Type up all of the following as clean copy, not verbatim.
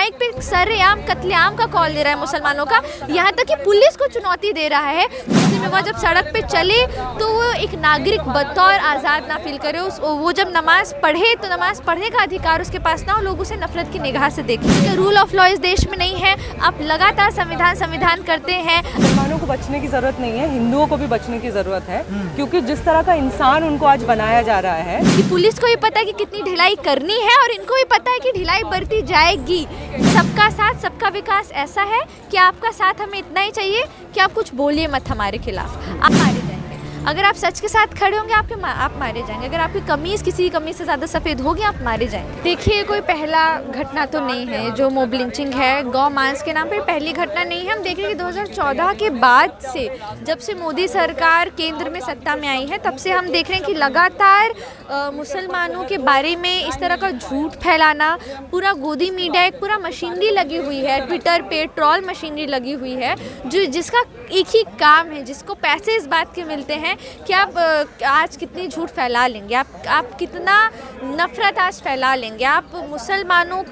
Mic पे सरेआम कत्लेआम का कॉल दे रहा है मुसलमानों का, यहाँ तक कि पुलिस को चुनौती दे रहा है। मुस्लिम वो जब सड़क पे चले तो वो एक नागरिक बतौर आज़ाद ना फील करे, वो जब नमाज़ पढ़े तो नमाज़ पढ़ने का अधिकार उसके पास ना हो, लोग उसे नफरत की निगाह से देखें। रूल ऑफ लॉ इस देश में नहीं है, आप लगातार संविधान करते हैं। मुसलमानों को बचने की ज़रूरत नहीं है, हिंदुओं को भी बचने की ज़रूरत है, क्योंकि जिस तरह का इंसान उनको आज बनाया जा रहा है कि पुलिस को भी पता है कि कितनी ढिलाई करनी है और इनको भी पता है कि ढिलाई बरती जाएगी। सबका साथ सबका विकास ऐसा है कि आपका साथ हमें इतना ही चाहिए कि आप कुछ बोलिए मत हमारे खिलाफ, आप मारे जाएंगे। अगर आप सच के साथ खड़े होंगे आप मारे जाएंगे। अगर आपकी कमीज़ किसी की कमीज़ से ज़्यादा सफ़ेद होगी आप मारे जाएंगे। देखिए, कोई पहला घटना तो नहीं है जो मॉब लिंचिंग है गौ मांस के नाम पर, पहली घटना नहीं है। हम देख रहे हैं कि 2014 के बाद से, जब से मोदी सरकार केंद्र में सत्ता में आई है, तब से हम देख रहे हैं कि लगातार मुसलमानों के बारे में इस तरह का झूठ फैलाना, पूरा गोदी मीडिया एक पूरा मशीनरी लगी हुई है, ट्विटर पे ट्रोल मशीनरी लगी हुई है, जिसका एक ही काम है, जिसको पैसे इस बात के मिलते हैं कि आप आज कितनी झूठ फैला लेंगे, आप कितना नफरत आज फैला लेंगे, आप मुसलमानों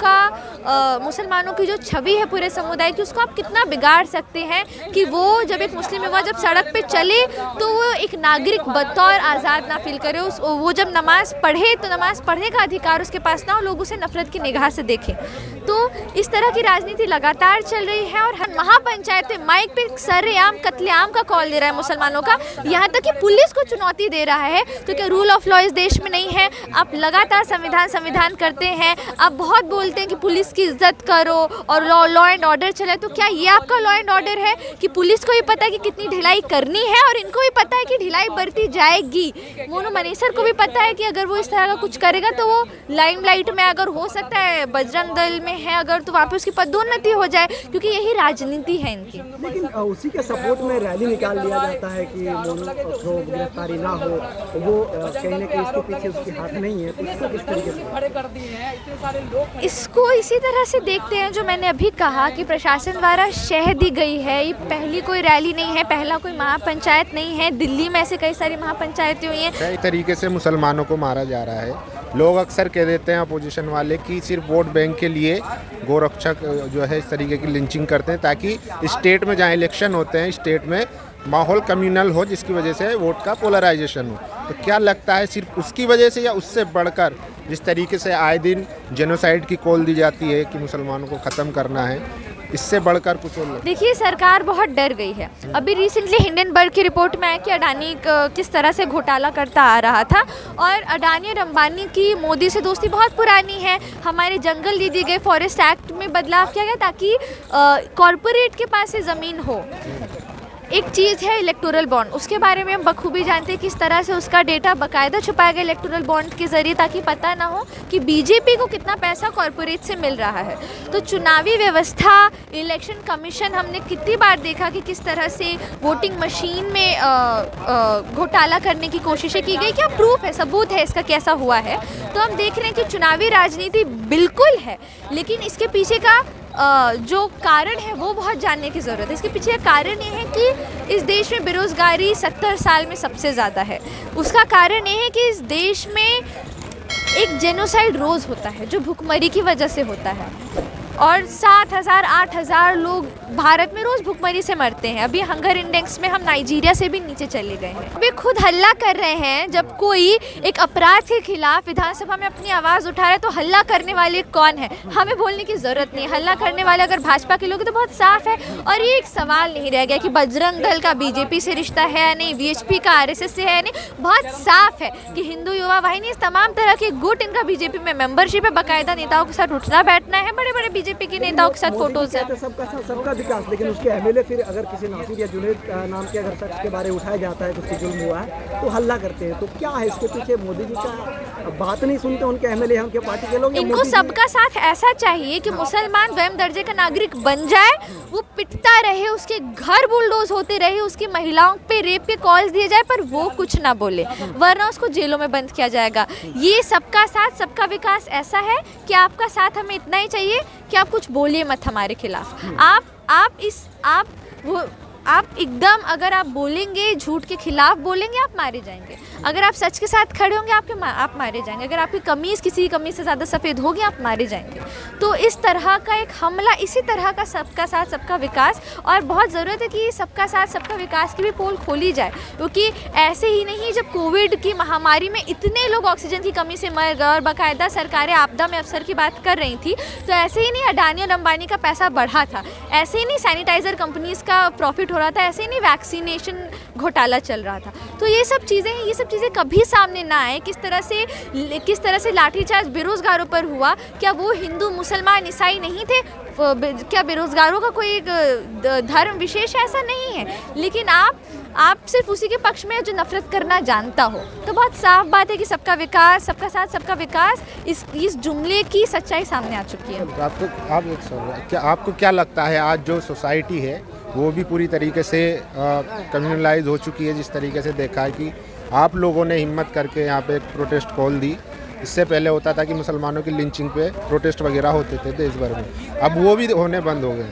की जो छवि है पूरे समुदाय की, उसको आप कितना बिगाड़ सकते हैं कि वो जब एक मुस्लिम युवा जब सड़क पे चले तो वो एक नागरिक बतौर आज़ाद ना फील करे, वो जब नमाज़ पढ़े तो नमाज़ पढ़ने का अधिकार उसके पास ना हो, लोग उसे नफरत की निगाह से देखें। तो इस तरह की राजनीति लगातार चल रही है और महापंचायत में माइक पे सरेआम कत्लेआम का कॉल दे रहा है मुसलमानों का, यहाँ तक कि पुलिस को चुनौती दे रहा है। तो क्या रूल ऑफ लॉ इस देश में नहीं है? आप लगातार संविधान करते हैं, आप बहुत बोलते हैं कि पुलिस की इज्जत करो और लॉ एंड ऑर्डर चले, तो क्या ये आपका लॉ एंड ऑर्डर है कि पुलिस को भी पता है कि कितनी ढिलाई करनी है और इनको भी पता है कि ढिलाई बरती जाएगी? मोनू मनीसर को भी पता है कि अगर वो इस तरह का कुछ करेगा तो वो लाइमलाइट में, अगर हो सकता है बजरंग दल में है अगर, तो वहाँ पे उसकी पदोन्नति हो जाए, क्योंकि यही राजनीति है इनकी। लेकिन उसी के सपोर्ट में रैली निकाल दिया जाता है कि मोनू को गिरफ्तारी ना हो, वो कहीं ना कहीं इसके पीछे उसके हाथ नहीं है, तो इसको किस तरीके से खड़े कर दिए हैं इतने सारे लोग? इसको इसी तरह से देखते हैं जो मैंने अभी कहा कि प्रशासन द्वारा शह दी गई है। ये पहली कोई रैली नहीं है, पहला कोई महापंचायत नहीं है, दिल्ली में ऐसे कई सारी महापंचायतें हुई हैं। कई तरीके से मुसलमानों को मारा जा रहा है। लोग अक्सर कह देते हैं अपोजिशन वाले कि सिर्फ वोट बैंक के लिए गोरक्षक जो है इस तरीके की लिंचिंग करते हैं, ताकि स्टेट में जहाँ इलेक्शन होते हैं स्टेट में माहौल कम्युनल हो, जिसकी वजह से वोट का पोलराइजेशन हो। तो क्या लगता है सिर्फ उसकी वजह से या उससे बढ़कर जिस तरीके से आए दिन जेनोसाइड की कॉल दी जाती है कि मुसलमानों को ख़त्म करना है, इससे बढ़कर कुछ और? देखिए, सरकार बहुत डर गई है। अभी रिसेंटली हिंडनबर्ग की रिपोर्ट में आया कि अडानी किस तरह से घोटाला करता आ रहा था, और अडानी और अंबानी की मोदी से दोस्ती बहुत पुरानी है। हमारे जंगल दे दिए गए, फॉरेस्ट एक्ट में बदलाव किया गया ताकि कॉरपोरेट के पास से ज़मीन हो। एक चीज़ है इलेक्टोरल बॉन्ड, उसके बारे में हम बखूबी जानते हैं किस तरह से उसका डेटा बाकायदा छुपाया गया इलेक्टोरल बॉन्ड के ज़रिए, ताकि पता ना हो कि बीजेपी को कितना पैसा कॉरपोरेट से मिल रहा है। तो चुनावी व्यवस्था, इलेक्शन कमीशन, हमने कितनी बार देखा कि किस तरह से वोटिंग मशीन में घोटाला करने की कोशिशें की गई। क्या प्रूफ है, सबूत है इसका कैसा हुआ है? तो हम देख रहे हैं कि चुनावी राजनीति बिल्कुल है, लेकिन इसके पीछे का जो कारण है वो बहुत जानने की ज़रूरत है। इसके पीछे कारण ये है कि इस देश में बेरोज़गारी 70 साल में सबसे ज़्यादा है। उसका कारण ये है कि इस देश में एक जेनोसाइड रोज़ होता है जो भुखमरी की वजह से होता है, और 7,000 8,000 लोग भारत में रोज़ भुखमरी से मरते हैं। अभी हंगर इंडेक्स में हम नाइजीरिया से भी नीचे चले गए हैं। अभी खुद हल्ला कर रहे हैं, जब कोई एक अपराध के खिलाफ विधानसभा में अपनी आवाज़ उठा रहा है तो हल्ला करने वाले कौन है? हमें बोलने की ज़रूरत नहीं है। हल्ला करने वाले अगर भाजपा के लोग हैं तो बहुत साफ है, और ये एक सवाल नहीं रह गया कि बजरंग दल का बीजेपी से रिश्ता है या नहीं, VHP का RSS से है नहीं। बहुत साफ है कि हिंदू युवा वाहिनी, इस तमाम तरह के गुट, इनका बीजेपी में मेंबरशिप है, बाकायदा नेताओं के साथ उठना बैठना है, बड़े-बड़े बीजेपी के नेताओं के साथ फोटोज है। सबका विकास, लेकिन उसके MLA फिर अगर किसी नासिर या जुनैद नाम के अगर शख्स के बारे में उठाया जाता है कि उससे जुल्म हुआ है तो हल्ला करते हैं। तो क्या है इसके पीछे? मोदी जी का बात नहीं सुनते उनके MLA, उनके पार्टी के लोग? इनको सबका साथ ऐसा चाहिए कि मुसलमान द्वितीय दर्जे का नागरिक बन जाए, वो पिटता रहे, उसके घर बुलडोज होते रहे, उसकी महिलाओं पे रेप के कॉल्स दिए जाए, पर वो कुछ ना बोले, वरना उसको जेलों में बंद किया जाएगा। ये सबका साथ सबका विकास ऐसा है कि आपका साथ हमें इतना ही चाहिए कि आप कुछ बोलिए मत हमारे खिलाफ। आप एकदम, अगर आप बोलेंगे, झूठ के खिलाफ बोलेंगे, आप मारे जाएंगे। अगर आप सच के साथ खड़े होंगे आप मारे जाएंगे। अगर आपकी कमीज़ किसी कमीज़ से ज़्यादा सफ़ेद होगी आप मारे जाएंगे। तो इस तरह का एक हमला, इसी तरह का सबका साथ सबका विकास, और बहुत ज़रूरत है कि सबका साथ सबका विकास की भी पोल खोली जाए, क्योंकि ऐसे ही नहीं, जब कोविड की महामारी में इतने लोग ऑक्सीजन की कमी से मर गए और बाकायदा सरकारें आपदा में अफसर की बात कर रही थी, तो ऐसे ही नहीं अडानी और अंबानी का पैसा बढ़ा था, ऐसे ही नहीं सैनिटाइज़र कंपनीज़ का प्रॉफिट हो रहा था, ऐसे ही नहीं वैक्सीनेशन घोटाला चल रहा था। तो ये सब चीज़ें कभी सामने ना आए। किस तरह से लाठीचार्ज बेरोज़गारों पर हुआ, क्या वो हिंदू मुसलमान ईसाई नहीं थे? क्या बेरोज़गारों का कोई धर्म विशेष ऐसा नहीं है? लेकिन आप सिर्फ उसी के पक्ष में जो नफरत करना जानता हो। तो बहुत साफ बात है कि सबका विकास, सबका साथ सबका विकास, इस जुमले की सच्चाई सामने आ चुकी है। आपको क्या लगता है आज जो सोसाइटी है वो भी पूरी तरीके से कम्युनलाइज हो चुकी है? जिस तरीके से देखा है कि आप लोगों ने हिम्मत करके यहाँ पे एक प्रोटेस्ट कॉल दी। इससे पहले होता था कि मुसलमानों की लिंचिंग पे प्रोटेस्ट वगैरह होते थे देश भर में, अब वो भी होने बंद हो गए।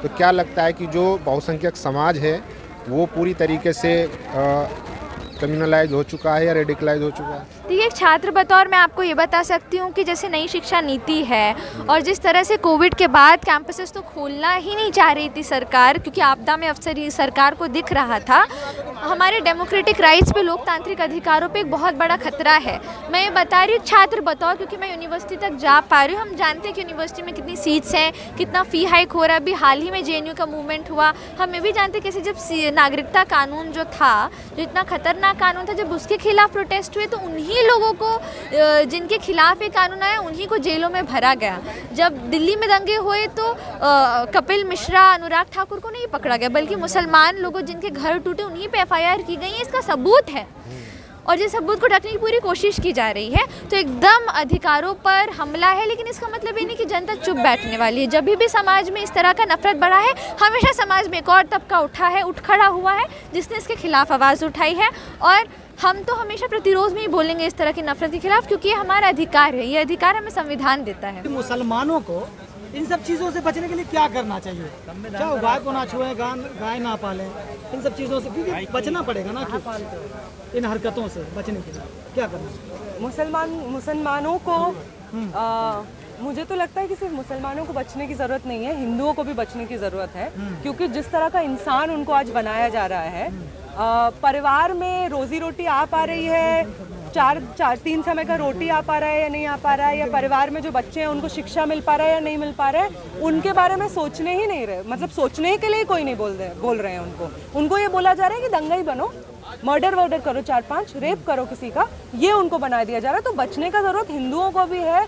तो क्या लगता है कि जो बहुसंख्यक समाज है वो पूरी तरीके से कम्युनलाइज हो चुका है या रेडिकलाइज हो चुका है? देखिए, एक छात्र बतौर मैं आपको ये बता सकती हूँ कि जैसे नई शिक्षा नीति है और जिस तरह से कोविड के बाद कैंपसेस तो खोलना ही नहीं चाह रही थी सरकार, क्योंकि आपदा में अफसर ही सरकार को दिख रहा था, हमारे डेमोक्रेटिक राइट्स पे, लोकतांत्रिक अधिकारों पे एक बहुत बड़ा खतरा है। मैं ये बता रही हूँ छात्र बतौर, क्योंकि मैं यूनिवर्सिटी तक जा पा रही हूँ। हम जानते हैं कि यूनिवर्सिटी में कितनी सीट्स हैं, कितना फ़ी हाइक हो रहा है। अभी हाल ही में JNU का मूवमेंट हुआ, हम ये भी जानते हैं कैसे जब नागरिकता कानून जो था, जो इतना खतरनाक कानून था, जब उसके खिलाफ प्रोटेस्ट हुए तो उन्हीं लोगों को, जिनके खिलाफ ये कानून आया, उन्हीं को जेलों में भरा गया। जब दिल्ली में दंगे हुए तो कपिल मिश्रा, अनुराग ठाकुर को नहीं पकड़ा गया, बल्कि मुसलमान लोगों जिनके घर टूटे उन्हीं पे FIR की गई है। इसका सबूत है, और जिस सबूत को ढकने की पूरी कोशिश की जा रही है। तो एकदम अधिकारों पर हमला है, लेकिन इसका मतलब ये नहीं कि जनता चुप बैठने वाली है। जब भी समाज में इस तरह का नफरत बढ़ा है, हमेशा समाज में एक और तबका उठ खड़ा हुआ है जिसने इसके खिलाफ आवाज़ उठाई है, और हम तो हमेशा प्रतिरोध में ही बोलेंगे इस तरह की नफरत के खिलाफ, क्योंकि ये हमारा अधिकार है, ये अधिकार हमें संविधान देता है। मुसलमानों को इन सब चीज़ों से बचने के लिए क्या करना चाहिए? क्या गाय को ना छुए, गाय ना पालें, इन सब चीज़ों से क्योंकि बचना पड़ेगा ना, क्यों इन हरकतों से बचने के लिए क्या करना? मुसलमानों को मुझे तो लगता है कि सिर्फ मुसलमानों को बचने की ज़रूरत नहीं है, हिंदुओं को भी बचने की ज़रूरत है, क्योंकि जिस तरह का इंसान उनको आज बनाया जा रहा है, परिवार में रोजी रोटी आ पा रही है, तीन समय का रोटी आ पा रहा है या नहीं आ पा रहा है, या परिवार में जो बच्चे हैं उनको शिक्षा मिल पा रहा है या नहीं मिल पा रहा है, उनके बारे में सोचने ही नहीं रहे, मतलब सोचने के लिए कोई नहीं बोल रहे हैं। उनको ये बोला जा रहा है कि दंगा ही बनो, मर्डर करो, 4-5 रेप करो किसी का, ये उनको बना दिया जा रहा है। तो बचने का ज़रूरत हिंदुओं को भी है।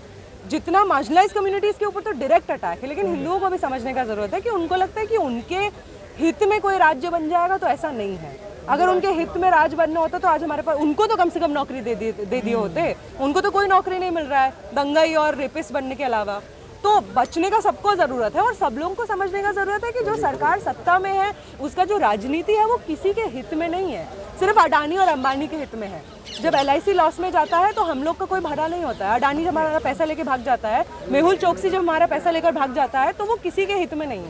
जितना मार्जिनलाइज कम्युनिटीज़ के ऊपर तो डायरेक्ट अटैक है, लेकिन हिंदुओं को भी समझने का ज़रूरत है कि उनको लगता है कि उनके हित में कोई राज्य बन जाएगा, तो ऐसा नहीं है। अगर उनके हित में राज बनना होता तो आज हमारे पास, उनको तो कम से कम नौकरी दे दिए होते। उनको तो कोई नौकरी नहीं मिल रहा है दंगाई और रेपिस्ट बनने के अलावा। तो बचने का सबको ज़रूरत है, और सब लोगों को समझने का ज़रूरत है कि जो सरकार सत्ता में है उसका जो राजनीति है वो किसी के हित में नहीं है, सिर्फ अडानी और अंबानी के हित में है। जब LIC लॉस में जाता है तो हम लोग का कोई भला नहीं होता है। अडानी जब हमारा पैसा लेके भाग जाता है, मेहुल चोकसी जब हमारा पैसा लेकर भाग जाता है, तो वो किसी के हित में नहीं है।